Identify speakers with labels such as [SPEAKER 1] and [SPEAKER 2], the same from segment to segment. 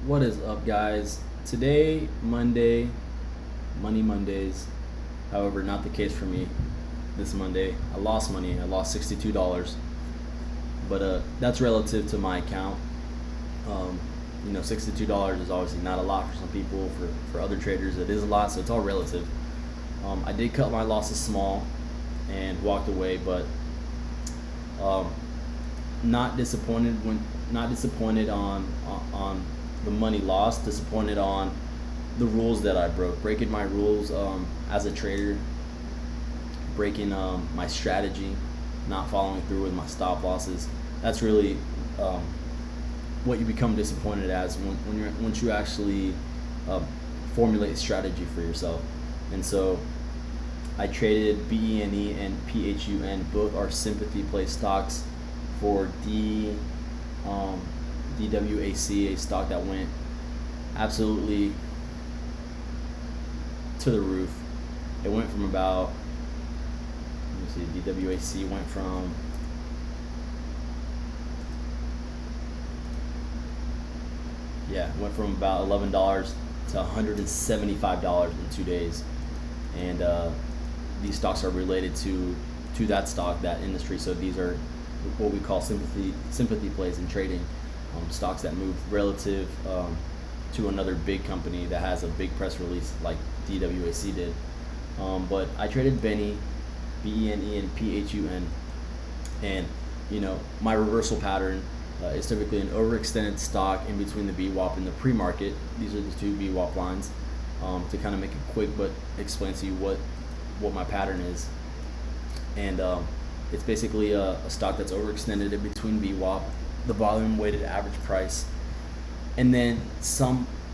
[SPEAKER 1] What is up, guys? Today, Monday, Money Mondays. However, not the case for me this Monday. I lost money. I lost $62, but that's relative to my account. Um, $62 is obviously not a lot for some people. For other traders, it is a lot, so it's all relative. I did cut my losses small and walked away, but um, not disappointed on the money lost. Disappointed on the rules that I broke, breaking my rules as a trader, breaking my strategy, not following through with my stop losses. That's really um, what you become disappointed as once you actually uh, formulate a strategy for yourself. And so I traded BENE and PHUN. Both are sympathy play stocks for DWAC, a stock that went absolutely to the roof. It went from about, let me see, DWAC went from about $11 to $175 in 2 days, and these stocks are related to that stock, that industry. So these are what we call sympathy plays in trading, stocks that move relative to another big company that has a big press release like DWAC did. But I traded BENE and PHUN, and my reversal pattern is typically an overextended stock in between the VWAP and the pre-market. These are the two VWAP lines. To kind of make it quick but explain to you what my pattern is. And it's basically a stock that's overextended in between VWAP, the volume weighted average price, and then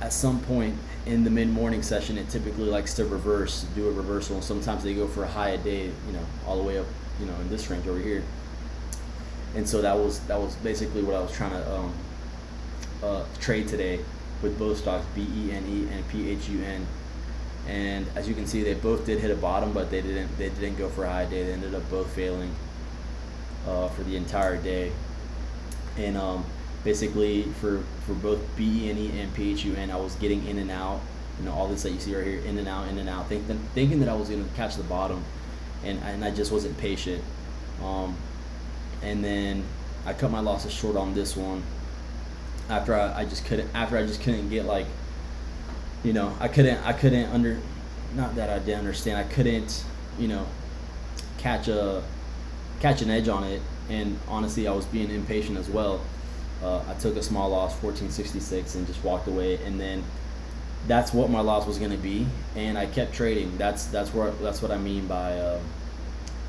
[SPEAKER 1] at some point in the mid-morning session, it typically likes to do a reversal, and sometimes they go for a high a day, all the way up, in this range over here. And so that was basically what I was trying to trade today with both stocks, BENE and PHUN. And as you can see, they both did hit a bottom, but they didn't go for a high day. They ended up both failing for the entire day. And basically for both BENE and PHUN, I was getting in and out. All this that you see right here, in and out, thinking that I was going to catch the bottom, and I just wasn't patient. And then I cut my losses short on this one after I just couldn't get, like, I couldn't not that I didn't understand. I couldn't, catch an edge on it. And honestly, I was being impatient as well. I took a small loss, 1466, and just walked away. And then that's what my loss was going to be, and I kept trading. That's what I mean by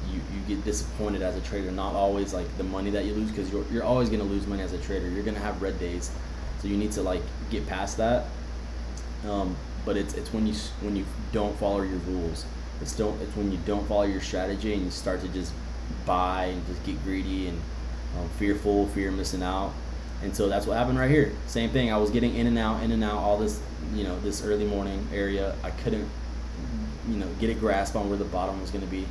[SPEAKER 1] you get disappointed as a trader. Not always like the money that you lose, because you're always going to lose money as a trader. You're going to have red days, so you need to, like, get past that. But it's when you don't follow your rules. It's when you don't follow your strategy and you start to just buy and just get greedy and fear of missing out. And so that's what happened right here. Same thing. I was getting in and out, all this, this early morning area. I couldn't, get a grasp on where the bottom was going to be.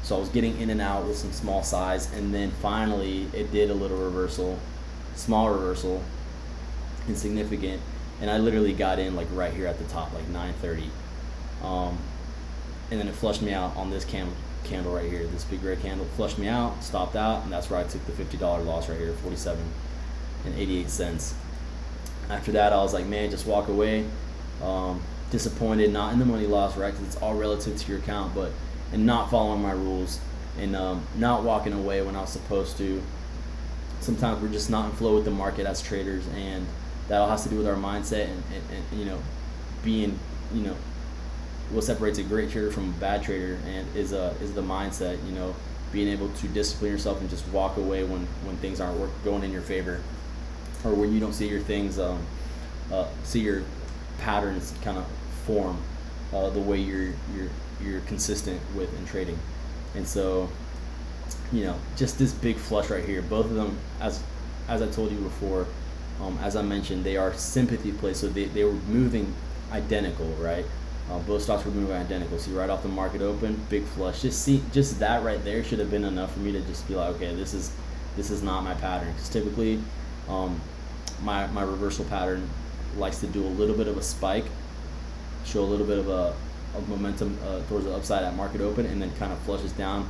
[SPEAKER 1] So I was getting in and out with some small size, and then finally it did a little reversal, small reversal, insignificant, and I literally got in, like, right here at the top, like 9:30, and then it flushed me out on this candle right here. This big red candle flushed me out, stopped out, and that's where I took the $50 loss right here, 47.88. After that, I was like, man, just walk away. Disappointed, not in the money loss, right? Because it's all relative to your account, but and not following my rules, and not walking away when I was supposed to. Sometimes we're just not in flow with the market as traders, and that all has to do with our mindset and being, what separates a great trader from a bad trader and is the mindset, being able to discipline yourself and just walk away when things aren't going in your favor, or when you don't see your things see your patterns kind of form the way you're consistent with in trading. And so, just this big flush right here, both of them, as I told you before, as I mentioned, they are sympathy plays, so they were moving identical, right? Both stocks were moving identical. See, right off the market open, big flush. Just that right there should have been enough for me to just be like, okay, this is not my pattern. Because typically, my reversal pattern likes to do a little bit of a spike, show a little bit of a momentum towards the upside at market open, and then kind of flushes down,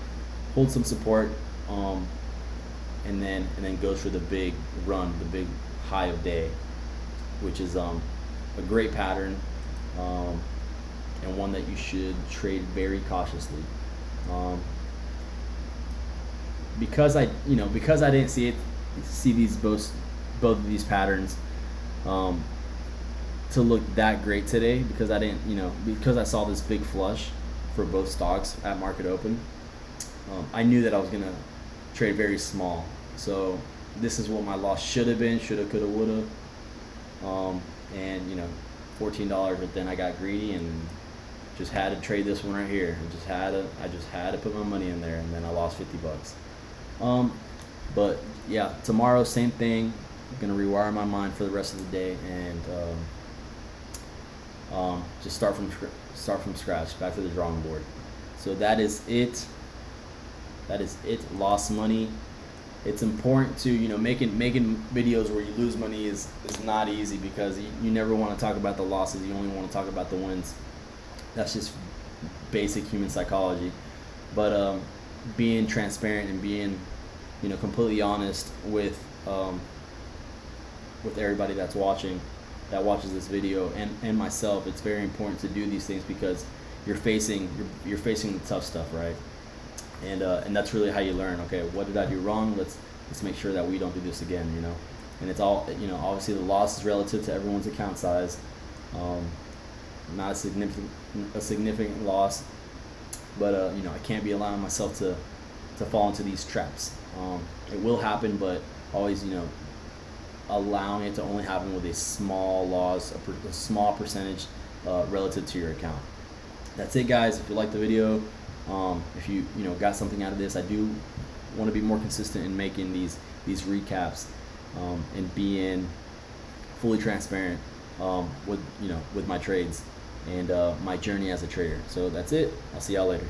[SPEAKER 1] hold some support, and then goes for the big run, the big high of day, which is a great pattern, and one that you should trade very cautiously. Because I didn't see these both of these patterns to look that great today, because I saw this big flush for both stocks at market open. I knew that I was gonna trade very small, so this is what my loss should have been. Shoulda, coulda, woulda. And $14, but then I got greedy and just had to trade this one right here. I just had to put my money in there, and then I lost $50. But yeah, tomorrow same thing. I'm gonna rewire my mind for the rest of the day, and just start from scratch, back to the drawing board. So that is it. Lost money. It's important to making videos where you lose money is not easy, because you never want to talk about the losses. You only want to talk about the wins. That's just basic human psychology. But being transparent and being completely honest with everybody that watches this video, and myself, it's very important to do these things, because you're facing the tough stuff, right? And that's really how you learn. Okay, what did I do wrong? Let's make sure that we don't do this again. And it's all obviously the loss is relative to everyone's account size. Not a significant loss, but I can't be allowing myself to fall into these traps. It will happen, but always allowing it to only happen with a small loss, a small percentage relative to your account. That's it, guys. If you like the video, if you got something out of this, I do want to be more consistent in making these recaps, and being fully transparent with my trades and my journey as a trader. So that's it. I'll see y'all later.